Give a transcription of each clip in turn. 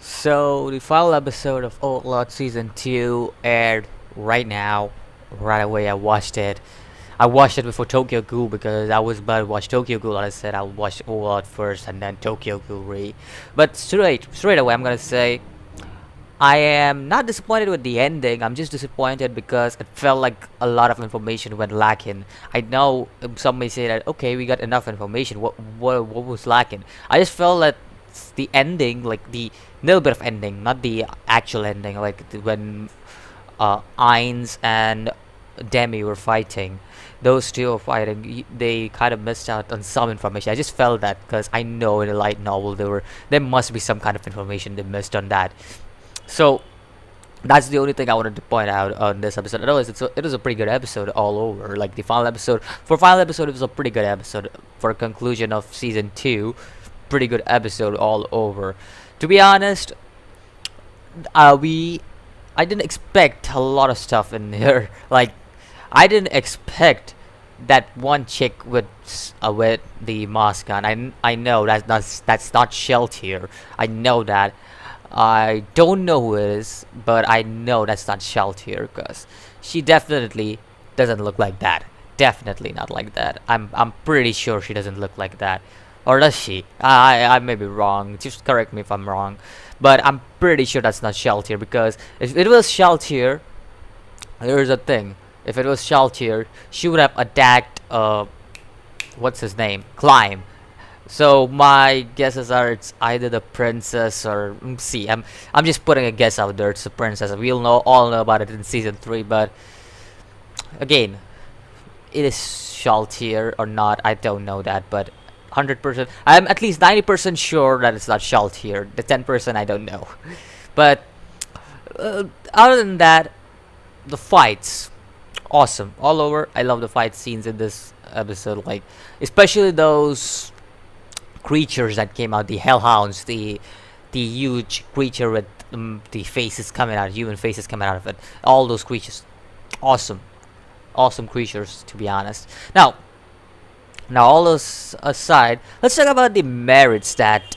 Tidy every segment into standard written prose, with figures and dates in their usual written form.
So the final episode of Overlord Season 2 aired right now. Right away I watched it. I watched it before Tokyo Ghoul because I was about to watch Tokyo Ghoul and I said I'll watch Overlord first and then Tokyo Ghoul re. But straight away I'm gonna say I am not disappointed with the ending. I'm just disappointed because it felt like a lot of information went lacking. I know some may say that okay, we got enough information. What was lacking? I just felt that the ending, like the little bit of ending, not the actual ending, like when Ainz and Demi were fighting. Those two were fighting. They kind of missed out on some information. I just felt that because I know in a light novel there must be some kind of information they missed on that. So that's the only thing I wanted to point out on this episode. Otherwise, it was a pretty good episode all over. Like the final episode, for final episode, it was a pretty good episode. For a conclusion of season 2, pretty good episode all over. To be honest, I didn't expect a lot of stuff in here. Like I didn't expect that one chick with the mask on. I know that's not Shelt here. I know that. I don't know who it is, but I know that's not Shelt here because she definitely doesn't look like that. Definitely not like that. I'm pretty sure she doesn't look like that. Or does she? I may be wrong. Just correct me if I'm wrong. But I'm pretty sure that's not Shelt here because if it was Shelt here, here's the thing. If it was Shelt here, she would have attacked what's his name? Climb. So my guesses are it's either the princess or see. I'm just putting a guess out there. It's the princess. We'll all know about it in season 3. But again, it is Shalt here or not. I don't know that, but 100%. I'm at least 90% sure that it's not Shalt here. The 10% I don't know. But other than that, the fights, awesome all over. I love the fight scenes in this episode, like especially those creatures that came out, the hellhounds, the huge creature with the faces coming out, human faces coming out of it. All those creatures, awesome, awesome creatures. To be honest, now all those aside, let's talk about the merits that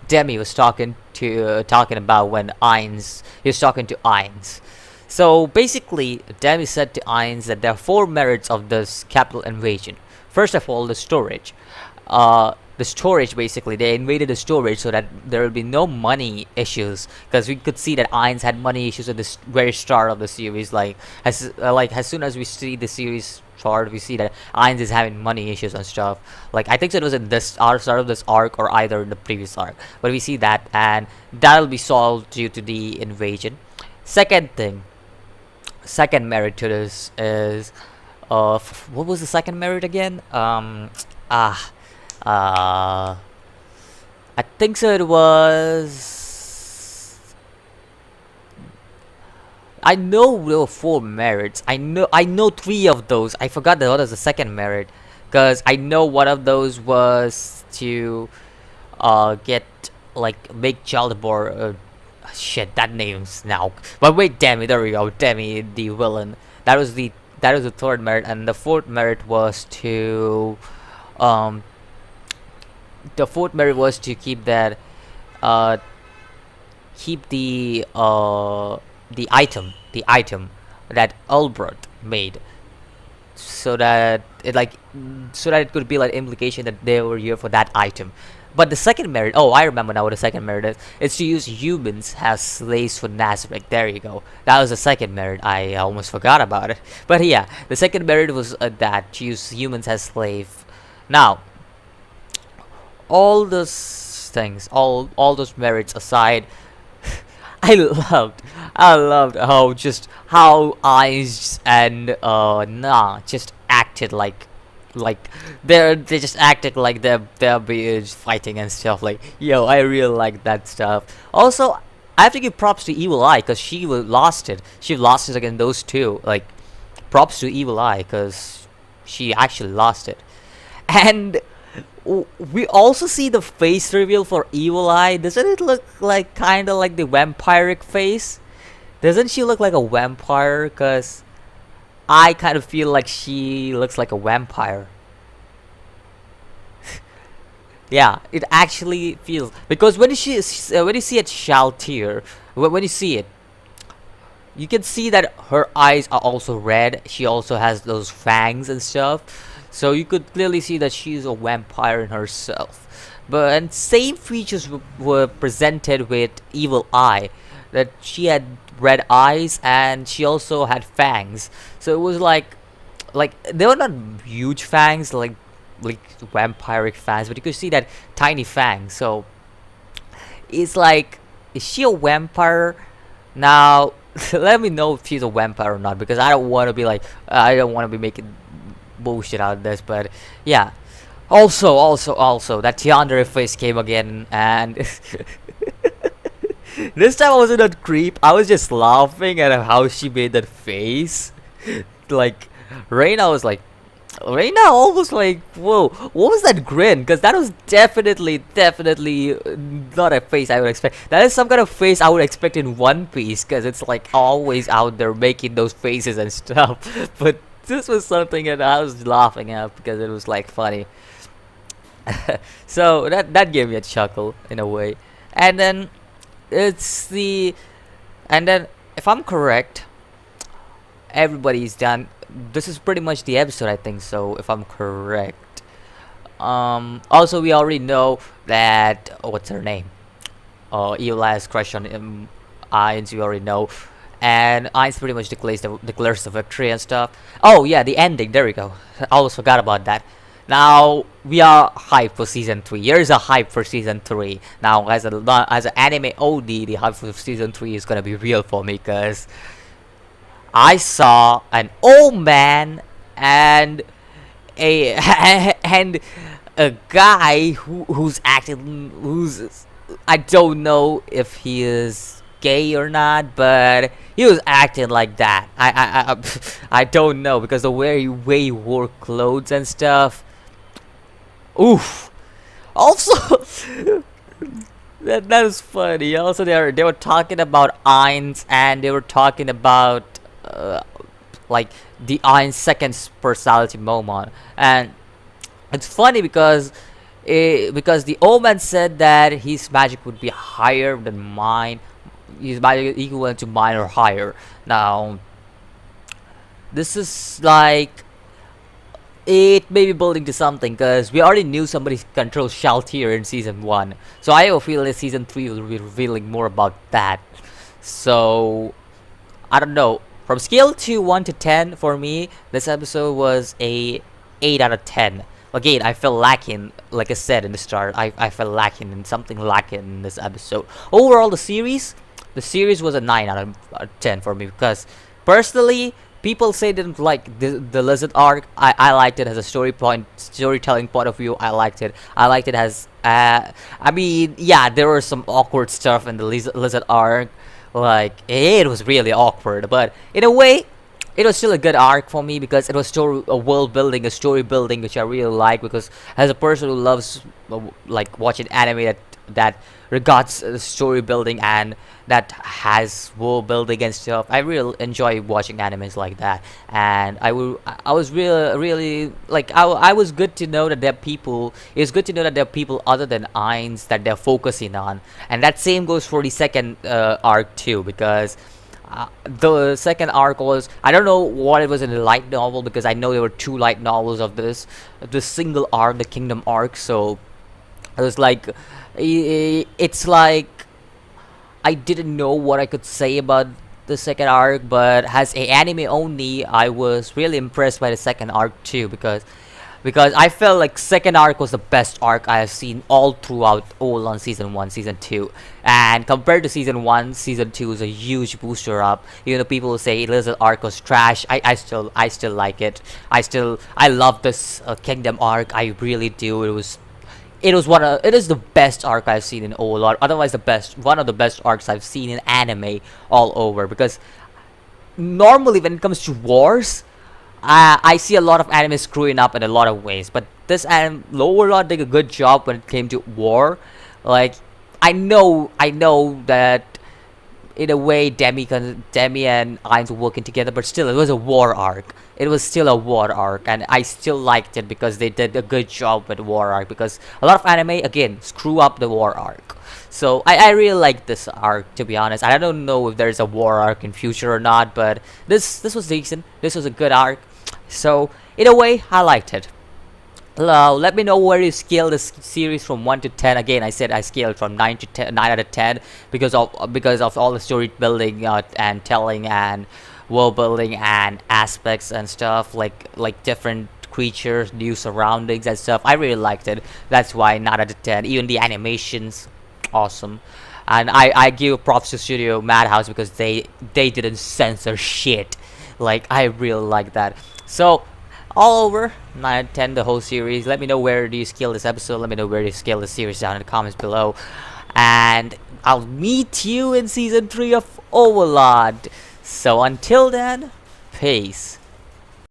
Demi was talking about when he was talking to Ainz. So basically, Demi said to Ainz that there are 4 merits of this capital invasion. First of all, the storage. The storage, basically they invaded the storage so that there will be no money issues, because we could see that Ainz had money issues at the very start of the series. Like as soon as we see the series start, we see that Ainz is having money issues and stuff. Like I think it was in this start of this arc or either in the previous arc, but we see that, and that'll be solved due to the invasion. Second merit to this is what was the second merit again? Uh, I think so. It was. I know there were 4 merits. I know 3 of those. I forgot the other, the second merit, because I know one of those was to get like make Chaldabor. Shit, that name's now. But wait, Demi. There we go. Demi, the villain. That was the third merit, and the fourth merit was to um keep that keep the item that Ulbrot made, so that it could be like implication that they were here for that item. But the second merit, oh, I remember now what the second merit is. It's to use humans as slaves for Nazarick. There you go. That was the second merit. I almost forgot about it. But yeah, the second merit was that to use humans as slave. Now, all those things, all those merits aside, I loved how Eyes and just acted like they just acted like they're be fighting and stuff. Like, yo, I really like that stuff. Also, I have to give props to Evil Eye because lost it. She lost it against those two. Like, props to Evil Eye because she actually lost it. And we also see the face reveal for Evil Eye. Doesn't it look like kind of like the vampiric face? Doesn't she look like a vampire? Cause I kind of feel like she looks like a vampire. Yeah, it actually feels because when you see it Shaltier, when you see it, you can see that her eyes are also red. She also has those fangs and stuff. So you could clearly see that she's a vampire in herself. But and same features were presented with Evil Eye, that she had red eyes and she also had fangs. So it was like they were not huge fangs like vampiric fangs, but you could see that tiny fangs. So it's like, is she a vampire now? Let me know if she's a vampire or not, because I don't want to be like, I don't want to be making bullshit out of this. But yeah, also that Tiandre face came again, and this time I wasn't a creep. I was just laughing at how she made that face. Like Reina was like, Reina almost like, whoa, what was that grin? Because that was definitely not a face I would expect. That is some kind of face I would expect in One Piece, because it's like always out there making those faces and stuff. But this was something that I was laughing at because it was like funny. So that gave me a chuckle in a way. And then it's the, and then if I'm correct, everybody's done. This is pretty much the episode, I think so, if I'm correct. Also we already know that, oh, what's her name? Evil has crush on Ainz, we already know. And Ainz pretty much declares the victory and stuff. Oh yeah, the ending, there we go. I almost forgot about that. Now we are hyped for season 3. Here's a hype for season 3. Now as an anime OD, the hype for season 3 is gonna be real for me, because I saw an old man and a and a guy who's acting, who's, I don't know if he is gay or not, but he was acting like that. I don't know, because the way he wore clothes and stuff. Oof. Also, that is funny. Also, they were talking about Ainz, and they were talking about like the Ainz second personality moment, and it's funny because the old man said that his magic would be higher than mine, his magic equivalent to mine or higher. Now this is like, it may be building to something, because we already knew somebody controls Shaltier in season 1, so I have a feeling that season 3 will be revealing more about that. So I don't know. From scale to 1 to 10, for me, this episode was a 8 out of 10. Again, I felt lacking, like I said in the start, I felt lacking, and something lacking in this episode. Overall, the series was a 9 out of 10 for me, because personally, people say they didn't like the Lizard arc. I liked it as a storytelling point of view. I liked it as, I mean, yeah, there was some awkward stuff in the Lizard arc. Like, it was really awkward, but in a way, it was still a good arc for me, because it was a world building, a story building, which I really like, because as a person who loves like watching anime that regards story building and that has world building and stuff, I really enjoy watching animes like that. And I was really like, I was good to know that there are people. It's good to know that there are people other than Ainz that they're focusing on, and that same goes for the second arc too, because the second arc was, I don't know what it was in the light novel, because I know there were 2 light novels of this single arc, the Kingdom arc. So it was like, it's like, I didn't know what I could say about the second arc, but as a anime only, I was really impressed by the second arc too, because I felt like second arc was the best arc I have seen all throughout all on season 1, season 2, and compared to season 1, season 2 is a huge booster up. Even though people will say Lizard arc was trash, I still like it. I love this Kingdom arc. I really do. It is the best arc I've seen in Overlord. Otherwise, one of the best arcs I've seen in anime all over. Because normally when it comes to wars, I see a lot of anime screwing up in a lot of ways. But this Overlord did a good job when it came to war. Like, I know that in a way Demi and Ainz were working together, but still it was a war arc. It was still a war arc, and I still liked it because they did a good job with war arc, because a lot of anime again screw up the war arc. So I really like this arc, to be honest. I don't know if there's a war arc in future or not, but this was decent. This was a good arc. So in a way, I liked it. Let me know where you scale this series from 1 to 10. Again, I said I scaled from 9 to 10, 9 out of 10 because of all the story building and telling and world building and aspects and stuff, like different creatures, new surroundings and stuff. I really liked it. That's why 9 out of 10. Even the animations, awesome. And I give props to Studio Madhouse because they didn't censor shit. Like, I really like that. So all over 9 out of 10 the whole series. Let me know where do you scale this episode. Let me know where do you scale the series down in the comments below, and I'll meet you in season 3 of Overlord. So until then, peace.